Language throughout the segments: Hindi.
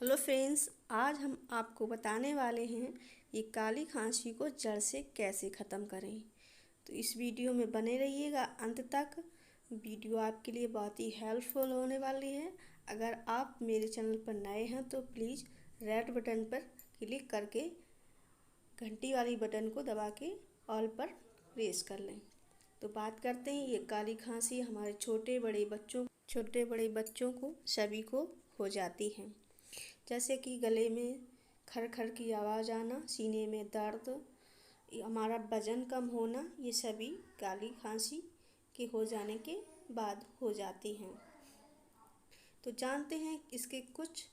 हेलो फ्रेंड्स, आज हम आपको बताने वाले हैं ये काली खांसी को जड़ से कैसे ख़त्म करें। तो इस वीडियो में बने रहिएगा अंत तक। वीडियो आपके लिए बहुत ही हेल्पफुल होने वाली है। अगर आप मेरे चैनल पर नए हैं तो प्लीज़ रेड बटन पर क्लिक करके घंटी वाली बटन को दबा के ऑल पर प्रेस कर लें। तो बात करते हैं, ये काली खांसी हमारे छोटे बड़े बच्चों को सभी को हो जाती है। जैसे कि गले में खर की आवाज़ आना, सीने में दर्द, हमारा वज़न कम होना, ये सभी काली खांसी के हो जाने के बाद हो जाती हैं। तो जानते हैं इसके कुछ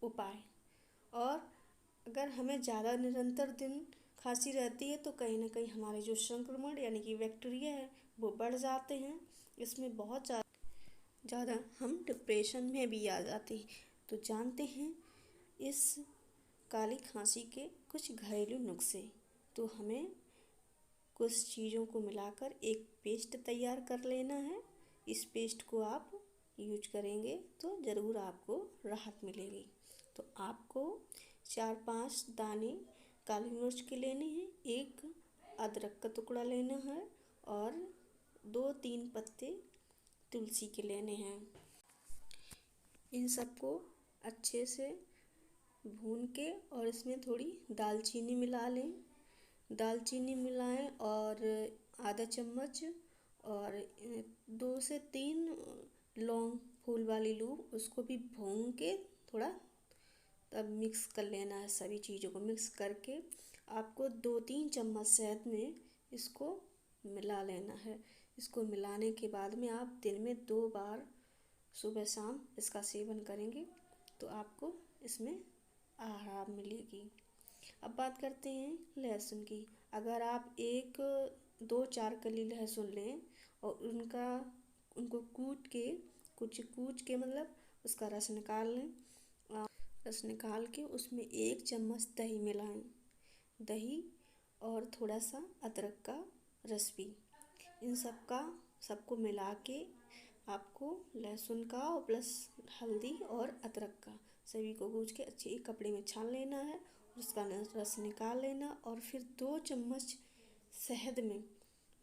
उपाय। और अगर हमें ज़्यादा निरंतर दिन खांसी रहती है तो कहीं ना कहीं हमारे जो संक्रमण यानी कि बैक्टीरिया है वो बढ़ जाते हैं। इसमें बहुत ज़्यादा हम डिप्रेशन में भी आ जाते हैं। तो जानते हैं इस काली खांसी के कुछ घरेलू नुस्खे। तो हमें कुछ चीज़ों को मिलाकर एक पेस्ट तैयार कर लेना है। इस पेस्ट को आप यूज करेंगे तो ज़रूर आपको राहत मिलेगी। तो आपको 4-5 दाने काली मिर्च के लेने हैं, एक अदरक का टुकड़ा लेना है और 2-3 पत्ते तुलसी के लेने हैं। इन सबको अच्छे से भून के और इसमें थोड़ी दालचीनी मिला लें। दालचीनी मिलाएं और आधा चम्मच और 2 से 3 लौंग, फूल वाली लौंग, उसको भी भून के थोड़ा तब मिक्स कर लेना है। सभी चीज़ों को मिक्स करके आपको 2-3 चम्मच शहद में इसको मिला लेना है। इसको मिलाने के बाद में आप दिन में 2 बार सुबह शाम इसका सेवन करेंगे तो आपको इसमें आराम मिलेगी। अब बात करते हैं लहसुन की। अगर आप 1-2-4 कली लहसुन लें और उनको कूच के मतलब उसका रस निकाल लें। रस निकाल के उसमें 1 चम्मच दही मिलाएं। दही और थोड़ा सा अदरक का रस भी, इन सबको मिला के आपको लहसुन का और प्लस हल्दी और अदरक का सभी को गूंज के अच्छे एक कपड़े में छान लेना है। उसका रस निकाल लेना और फिर 2 चम्मच शहद में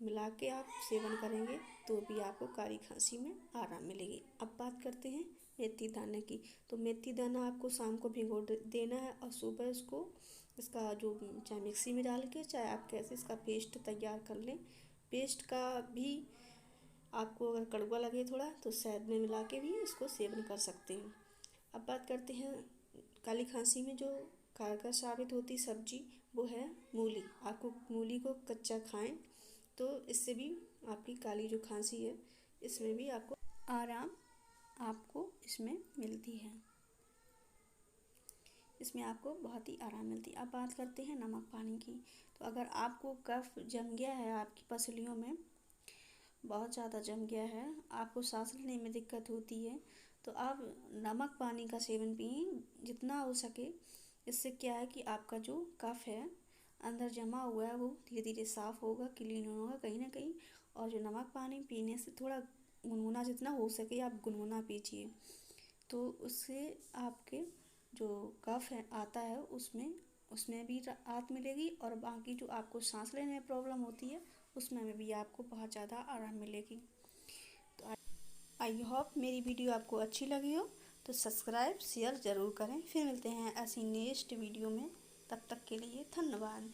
मिला के आप सेवन करेंगे तो भी आपको काली खांसी में आराम मिलेगी। अब बात करते हैं मेथी दाने की। तो मेथी दाना आपको शाम को भिगो देना है और सुबह इसका जो चाहे मिक्सी में डाल के चाहे आप कैसे इसका पेस्ट तैयार कर लें। पेस्ट का भी आपको अगर कड़वा लगे थोड़ा तो शहद में मिला के भी इसको सेवन कर सकते हैं। अब बात करते हैं काली खांसी में जो कारगर साबित होती सब्जी, वो है मूली। आपको मूली को कच्चा खाएं तो इससे भी आपकी काली जो खांसी है इसमें भी आपको आराम इसमें मिलती है। इसमें आपको बहुत ही आराम मिलती है। अब बात करते हैं नमक पानी की। तो अगर आपको कफ जम गया है, आपकी पसलियों में बहुत ज़्यादा जम गया है, आपको सांस लेने में दिक्कत होती है, तो आप नमक पानी का सेवन पिए जितना हो सके। इससे क्या है कि आपका जो कफ है अंदर जमा हुआ है वो धीरे धीरे साफ़ होगा, क्लीन होगा कहीं ना कहीं। और जो नमक पानी पीने से थोड़ा गुनगुना, जितना हो सके आप गुनगुना पीजिए, तो उससे आपके जो कफ है आता है उसमें भी राहत मिलेगी और बाकी जो आपको सांस लेने में प्रॉब्लम होती है उसमें भी आपको बहुत ज़्यादा आराम मिलेगी। तो आई होप मेरी वीडियो आपको अच्छी लगी हो तो सब्सक्राइब शेयर ज़रूर करें। फिर मिलते हैं ऐसी नेक्स्ट वीडियो में, तब तक के लिए धन्यवाद।